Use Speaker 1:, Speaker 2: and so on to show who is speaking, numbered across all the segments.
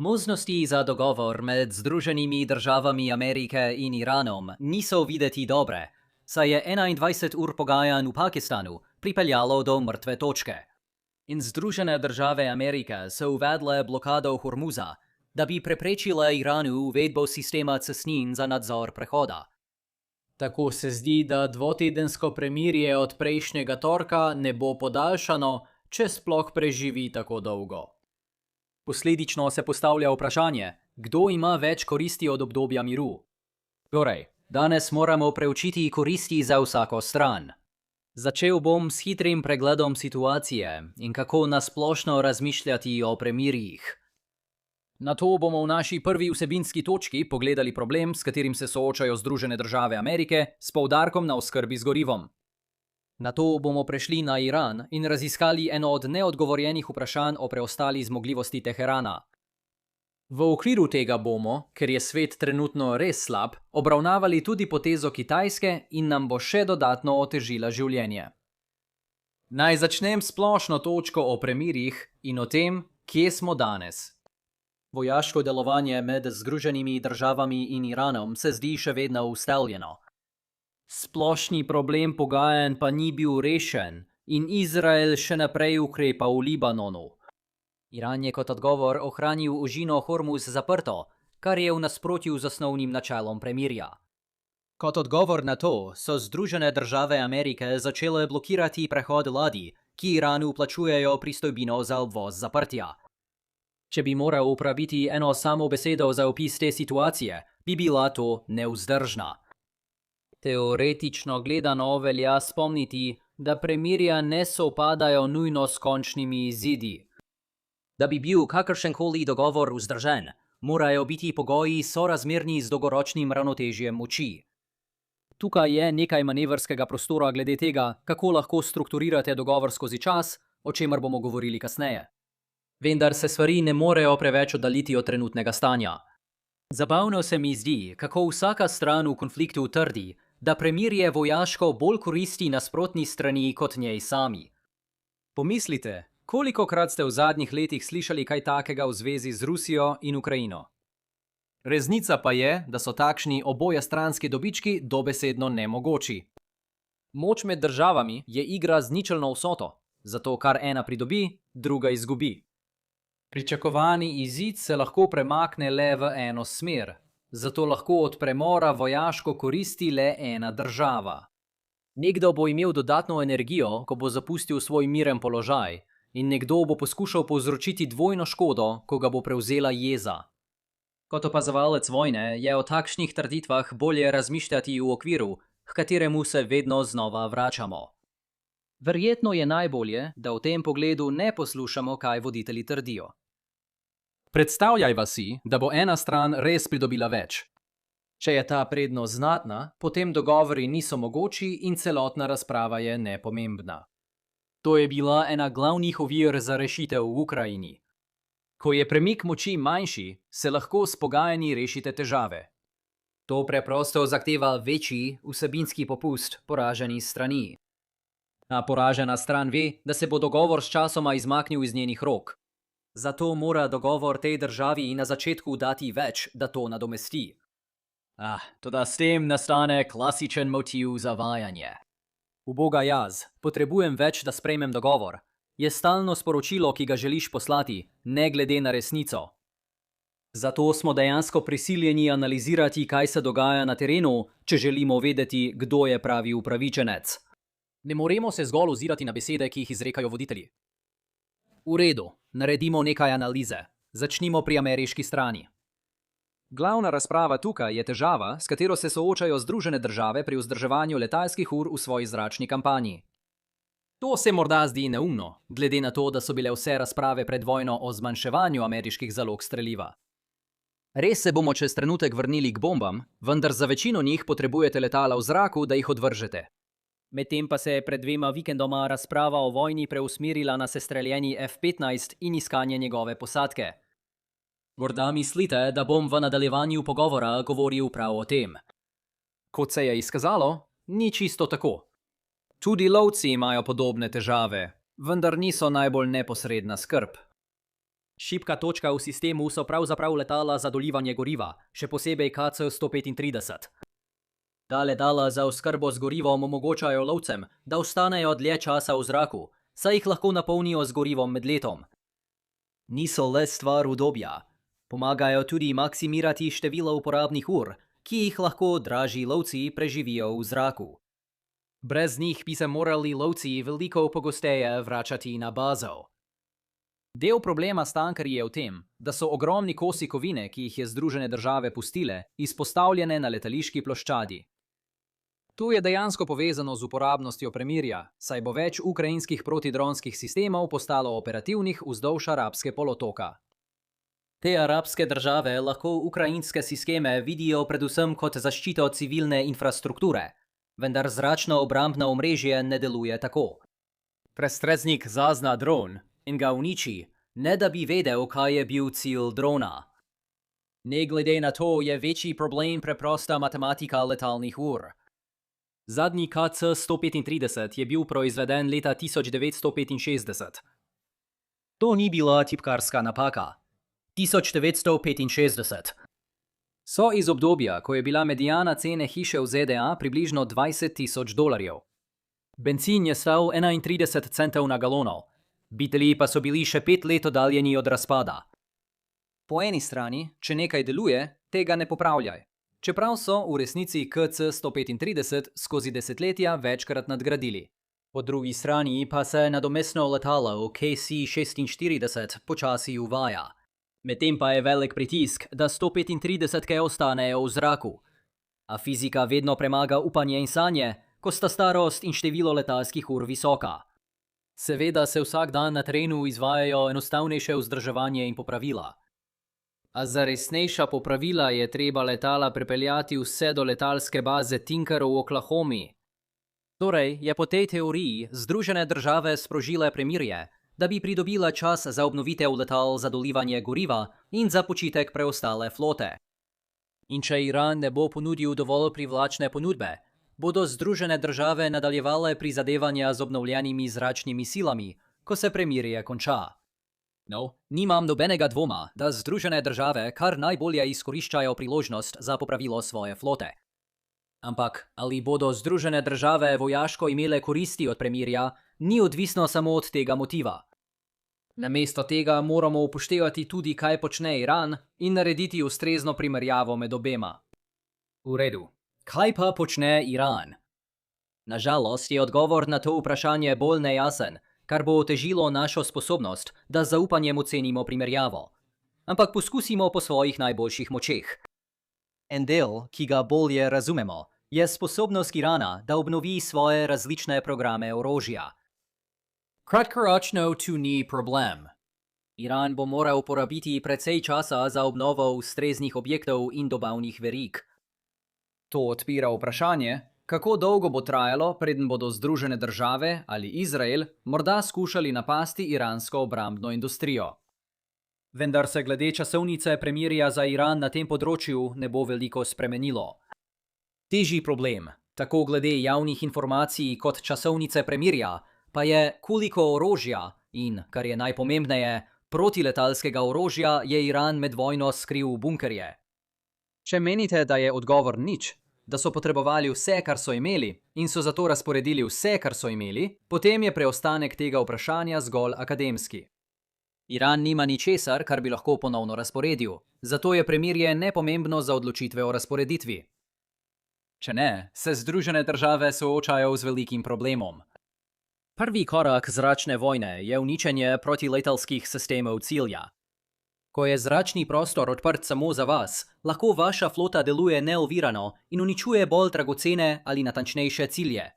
Speaker 1: Možnosti za dogovor med Združenimi državami Amerike in Iranom niso videti dobre, saj je 21 ur pogajanj v Pakistanu pripeljalo do mrtve točke. In Združene države Amerike so uvedle blokado Hormuza, da bi preprečile Iranu uvedbo sistema cestnin za nadzor prehoda.
Speaker 2: Tako se zdi, da dvotedensko premirje od prejšnjega torka ne bo podaljšano, če sploh preživi tako dolgo.
Speaker 1: Posledično se postavlja vprašanje, kdo ima več koristi od obdobja miru. Torej, danes moramo preučiti koristi za vsako stran. Začel bom s hitrim pregledom situacije in kako nasplošno razmišljati o premirjih. Nato bomo v naši prvi vsebinski točki pogledali problem, s katerim se soočajo Združene države Amerike, s poudarkom na oskrbi z gorivom. Nato bomo prešli na Iran in raziskali eno od neodgovorjenih vprašanj o preostali zmogljivosti Teherana. V okviru tega bomo, ker je svet trenutno res slab, obravnavali tudi potezo Kitajske in nam bo še dodatno otežila življenje. Naj začnem splošno točko o premirjih in o tem, kje smo danes. Vojaško delovanje med Združenimi državami in Iranom se zdi še vedno ustaljeno. Splošni problem pogajanj pa ni bil rešen in Izrael še naprej ukrepa v Libanonu. Iran je kot odgovor ohranil ožino Hormuz zaprto, kar je v nasprotju z osnovnim načelom premirja. Kot odgovor na to so Združene države Amerike začele blokirati prehod ladij, ki Iranu plačujejo pristojbino za obvoz zaprtja. Če bi moral uporabiti eno samo besedo za opis te situacije, bi bila to nevzdržna. Teoretično gledano velja spomniti, da premirja ne sovpadajo nujno s končnimi izidi. Da bi bil kakršenkoli dogovor vzdržen, morajo biti pogoji sorazmerni z dolgoročnim ravnotežjem moči. Tukaj je nekaj manevrskega prostora glede tega, kako lahko strukturirate dogovor skozi čas, o čemer bomo govorili kasneje. Vendar se stvari ne morejo preveč oddaljiti od trenutnega stanja. Zabavno se mi zdi, kako vsaka stran v konfliktu trdi, da premirje vojaško bolj koristi nasprotni strani kot njej sami. Pomislite, kolikokrat ste v zadnjih letih slišali kaj takega v zvezi z Rusijo in Ukrajino? Resnica pa je, da so takšni obojestranski dobički dobesedno nemogoči. Moč med državami je igra z ničelno vsoto, zato kar ena pridobi, druga izgubi. Pričakovani izid se lahko premakne le v eno smer, zato lahko od premora vojaško koristi le ena država. Nekdo bo imel dodatno energijo, ko bo zapustil svoj miren položaj, in nekdo bo poskušal povzročiti dvojno škodo, ko ga bo prevzela jeza. Kot opazovalec vojne je o takšnih trditvah bolje razmišljati v okviru, h kateremu se vedno znova vračamo. Verjetno je najbolje, da v tem pogledu ne poslušamo, kaj voditelji trdijo. Predstavljajva si, da bo ena stran res pridobila več. Če je ta prednost znatna, potem dogovori niso mogoči in celotna razprava je nepomembna. To je bila ena glavnih ovir za rešitev v Ukrajini. Ko je premik moči manjši, se lahko s pogajanji rešite težave. To preprosto zahteva večji vsebinski popust poraženi strani. A poražena stran ve, da se bo dogovor s časoma izmaknil iz njenih rok. Zato mora dogovor tej državi na začetku dati več, da to nadomesti. Toda s tem nastane klasičen motiv za vajanje. Uboga jaz, potrebujem več, da sprejmem dogovor. Je stalno sporočilo, ki ga želiš poslati, ne glede na resnico. Zato smo dejansko prisiljeni analizirati, kaj se dogaja na terenu, če želimo vedeti, kdo je pravi upravičenec. Ne moremo se zgolj ozirati na besede, ki jih izrekajo voditelji. V redu, naredimo nekaj analize. Začnimo pri ameriški strani. Glavna razprava tukaj je težava, s katero se soočajo Združene države pri vzdrževanju letalskih ur v svoji zračni kampanji. To se morda zdi neumno, glede na to, da so bile vse razprave pred vojno o zmanjševanju ameriških zalog streliva. Res se bomo čez trenutek vrnili k bombam, vendar za večino njih potrebujete letala v zraku, da jih odvržete. Medtem pa se je pred 2 vikendoma razprava o vojni preusmerila na sestreljeni F-15 in iskanje njegove posadke. Morda mislite, da bom v nadaljevanju pogovora govoril prav o tem. Kot se je izkazalo, ni čisto tako. Tudi lovci imajo podobne težave, vendar niso najbolj neposredna skrb. Šibka točka v sistemu so pravzaprav letala za dolivanje goriva, še posebej KC-135. Ta letala za oskrbo z gorivom omogočajo lovcem, da ostanejo dlje časa v zraku, saj jih lahko napolnijo z gorivom med letom. Niso le stvar udobja. Pomagajo tudi maksimirati število uporabnih ur, ki jih lahko dražji lovci preživijo v zraku. Brez njih bi se morali lovci veliko pogosteje vračati na bazo. Del problema s tankerji je v tem, da so ogromni kosi kovine, ki jih je Združene države pustile, izpostavljene na letališki ploščadi. Tu je dejansko povezano z uporabnostjo premirja, saj bo več ukrajinskih protidronskih sistemov postalo operativnih vzdolž Arabske polotoka. Te arabske države lahko ukrajinske sisteme vidijo predvsem kot zaščito civilne infrastrukture, vendar zračno obrambno omrežje ne deluje tako. Prestreznik zazna dron in ga uniči, ne da bi vedel, kaj je bil cilj drona. Ne glede na to je večji problem preprosta matematika letalnih ur. Zadnji KC-135 je bil proizveden leta 1965. To ni bila tipkarska napaka. 1965. So iz obdobja, ko je bila mediana cene hiše v ZDA približno $20,000. Bencin je stal 31 centov na galono, biteli pa so bili še 5 let oddaljeni od razpada. Po eni strani, če nekaj deluje, tega ne popravljaj. Čeprav so v resnici KC-135 skozi desetletja večkrat nadgradili. Po drugi strani pa se nadomestno letalo KC-46 počasi uvaja. Medtem pa je velik pritisk, da 135-ke ostanejo v zraku. A fizika vedno premaga upanje in sanje, ko sta starost in število letalskih ur visoka. Seveda se vsak dan na terenu izvajajo enostavnejše vzdrževanje in popravila. A za resnejša popravila je treba letala prepeljati vse do letalske baze Tinker v Oklahomi. Torej je po tej teoriji Združene države sprožile premirje, da bi pridobila čas za obnovitev letal za dolivanje goriva in za počitek preostale flote. In če Iran ne bo ponudil dovolj privlačne ponudbe, bodo Združene države nadaljevale prizadevanja z obnovljenimi zračnimi silami, ko se premirje konča. No, nimam nobenega dvoma, da Združene države kar najbolje izkoriščajo priložnost za popravilo svoje flote. Ampak ali bodo Združene države vojaško imele koristi od premirja, ni odvisno samo od tega motiva. Namesto tega moramo upoštevati tudi, kaj počne Iran in narediti ustrezno primerjavo med obema. V redu. Kaj pa počne Iran? Nažalost je odgovor na to vprašanje bolj nejasen, kar bo otežilo našo sposobnost, da z zaupanjem ocenimo primerjavo. Ampak poskusimo po svojih najboljših močeh. En del, ki ga bolje razumemo, je sposobnost Irana, da obnovi svoje različne programe orožja. Kratkoročno tu ni problem. Iran bo moral uporabiti precej časa za obnovo ustreznih objektov in dobavnih verig. To odpira vprašanje, kako dolgo bo trajalo, preden bodo Združene države ali Izrael morda skušali napasti iransko obrambno industrijo. Vendar se glede časovnice premirja za Iran na tem področju ne bo veliko spremenilo. Težji problem, tako glede javnih informacij kot časovnice premirja, pa je, koliko orožja in, kar je najpomembneje, protiletalskega orožja je Iran med vojno skril v bunkerje. Če menite, da je odgovor nič, da so potrebovali vse, kar so imeli, in so zato razporedili vse, kar so imeli, potem je preostanek tega vprašanja zgolj akademski. Iran nima ničesar, kar bi lahko ponovno razporedil, zato je premirje nepomembno za odločitve o razporeditvi. Če ne, se Združene države soočajo z velikim problemom. Prvi korak zračne vojne je uničenje protiletalskih sistemov cilja. Ko je zračni prostor odprt samo za vas, lahko vaša flota deluje neovirano in uničuje bolj dragocene ali natančnejše cilje.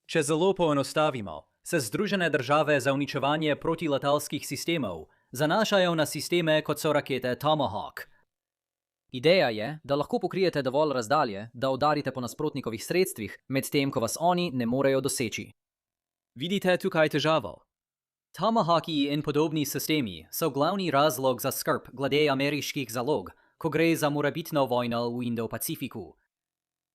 Speaker 1: Če zelo poenostavimo, se Združene države za uničevanje protiletalskih sistemov zanašajo na sisteme, kot so rakete Tomahawk. Ideja je, da lahko pokrijete dovolj razdalje, da udarite po nasprotnikovih sredstvih, medtem ko vas oni ne morejo doseči. Vidite tukaj težavo? Tomahawki in podobni sistemi so glavni razlog za skrb glede ameriških zalog, ko gre za morebitno vojno v Indo-Pacifiku.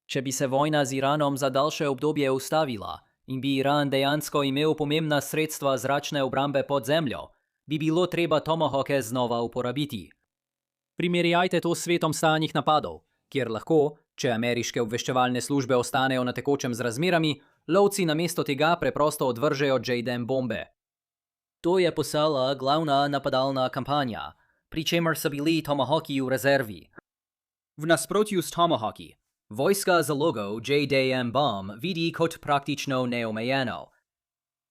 Speaker 1: Če bi se vojna z Iranom za daljše obdobje ustavila in bi Iran dejansko imel pomembna sredstva zračne obrambe pod zemljo, bi bilo treba tomahawke znova uporabiti. Primerjajte to s svetom stalnih napadov, kjer lahko, če ameriške obveščevalne službe ostanejo na tekočem z razmerami, lovci namesto tega preprosto odvržejo JDAM bombe. To je postala glavna napadalna kampanja, pri čemer so bili tomahawki v rezervi. V nasprotju s tomahawki, vojska zalogov JDAM bomb vidi kot praktično neomejeno.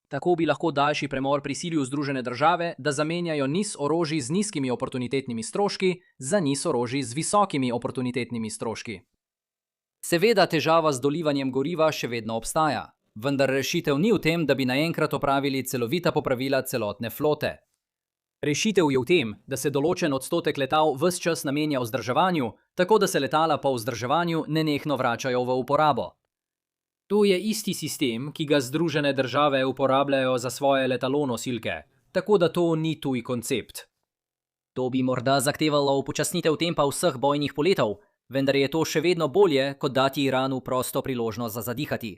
Speaker 1: Tako bi lahko daljši premor prisilil Združene države, da zamenjajo niz orožij z nizkimi oportunitetnimi stroški za niz orožij z visokimi oportunitetnimi stroški. Seveda težava z dolivanjem goriva še vedno obstaja, vendar rešitev ni v tem, da bi naenkrat opravili celovita popravila celotne flote. Rešitev je v tem, da se določen odstotek letal ves čas namenja vzdrževanju, tako da se letala po vzdrževanju nenehno vračajo v uporabo. To je isti sistem, ki ga Združene države uporabljajo za svoje letalonosilke, tako da to ni tuj koncept. To bi morda zahtevalo upočasnitev tempa vseh bojnih poletov, vendar je to še vedno bolje, kot dati Iranu prosto priložnost za zadihati.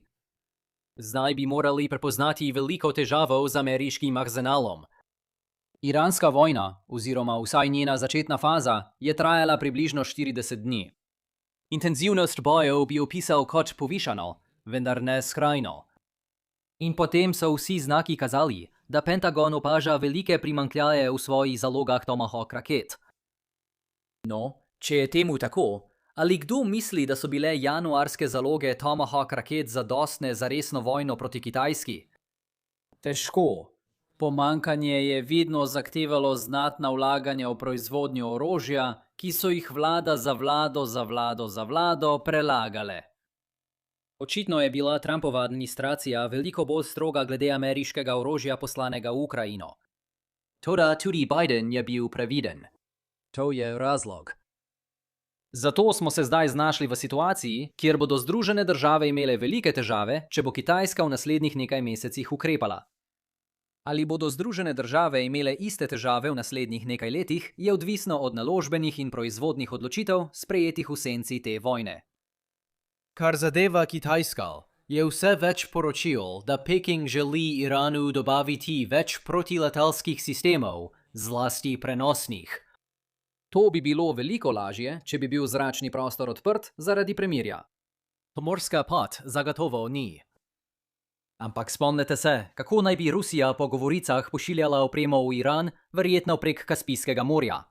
Speaker 1: Zdaj bi morali prepoznati veliko težavo z ameriškim arzenalom. Iranska vojna, oziroma vsaj njena začetna faza, je trajala približno 40 dni. Intenzivnost bojev bi opisal kot povišano, vendar ne skrajno. In potem so vsi znaki kazali, da Pentagon opaža velike primanjkljaje v svojih zalogah Tomahawk raket. No, če je temu tako, ali kdo misli, da so bile januarske zaloge Tomahawk raket zadostne za resno vojno proti Kitajski? Težko. Pomanjkanje je vidno zahtevalo znatna vlaganja v proizvodnjo orožja, ki so jih vlada za vlado prelagale. Očitno je bila Trumpova administracija veliko bolj stroga glede ameriškega orožja poslanega v Ukrajino. Toda tudi Biden je bil previden. To je razlog. Zato smo se zdaj znašli v situaciji, kjer bodo Združene države imele velike težave, če bo Kitajska v naslednjih nekaj mesecih ukrepala. Ali bodo Združene države imele iste težave v naslednjih nekaj letih, je odvisno od naložbenih in proizvodnih odločitev, sprejetih v senci te vojne. Kar zadeva Kitajsko, je vse več poročil, da Peking želi Iranu dobaviti več protiletalskih sistemov, zlasti prenosnih. To bi bilo veliko lažje, če bi bil zračni prostor odprt zaradi premirja. Pomorska pot zagotovo ni. Ampak spomnite se, kako naj bi Rusija po govoricah pošiljala opremo v Iran, verjetno prek Kaspijskega morja.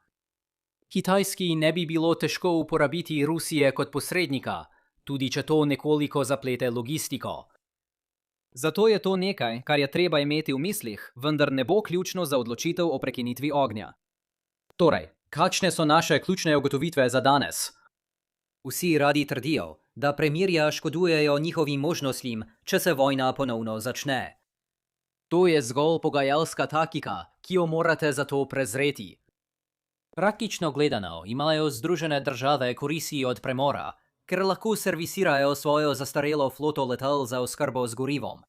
Speaker 1: Kitajski ne bi bilo težko uporabiti Rusije kot posrednika, tudi če to nekoliko zaplete logistiko. Zato je to nekaj, kar je treba imeti v mislih, vendar ne bo ključno za odločitev o prekinitvi ognja. Torej, kakšne so naše ključne ugotovitve za danes? Vsi radi trdijo, da premirja škodujejo njihovim možnostim, če se vojna ponovno začne. To je zgolj pogajalska taktika, ki jo morate zato prezreti. Praktično gledano imajo Združene države koristi od premora, ker lahko servisirajo svojo zastarelo floto letal za oskrbo z gorivom.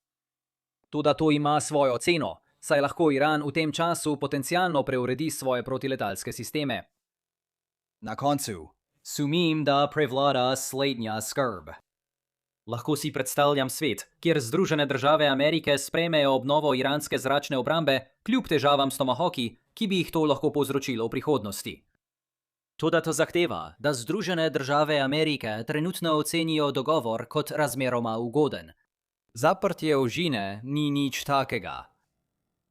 Speaker 1: Toda to ima svojo ceno, saj lahko Iran v tem času potencialno preuredi svoje protiletalske sisteme. Na koncu, sumim, da prevlada slednja skrb. Lahko si predstavljam svet, kjer Združene države Amerike sprejmejo obnovo iranske zračne obrambe, kljub težavam s tomahawki, ki bi jih to lahko povzročilo v prihodnosti. Toda to zahteva, da Združene države Amerike trenutno ocenijo dogovor kot razmeroma ugoden. Zaprtje ožine ni nič takega.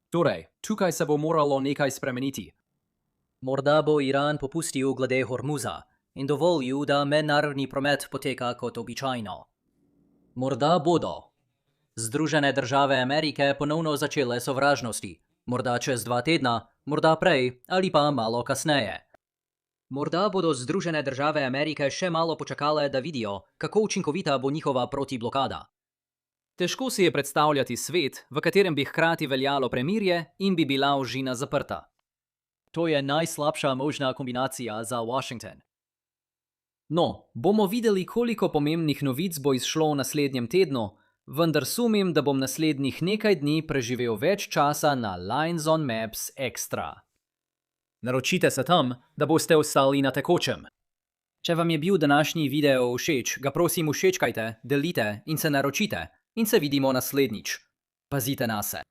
Speaker 1: Torej, tukaj se bo moralo nekaj spremeniti. Morda bo Iran popustil glede Hormuza in dovolil, da mednarodni promet poteka kot običajno. Morda bodo Združene države Amerike ponovno začele sovražnosti, morda čez 2 tedna, morda prej ali pa malo kasneje. Morda bodo Združene države Amerike še malo počakale, da vidijo, kako učinkovita bo njihova protiblokada. Težko si je predstavljati svet, v katerem bi hkrati veljalo premirje in bi bila ožina zaprta. To je najslabša možna kombinacija za Washington. No, bomo videli, koliko pomembnih novic bo izšlo v naslednjem tednu, vendar sumim, da bom naslednjih nekaj dni preživel več časa na Lines on Maps Extra. Naročite se tam, da boste ostali na tekočem. Če vam je bil današnji video všeč, ga prosim všečkajte, delite in se naročite in se vidimo naslednjič. Pazite nase.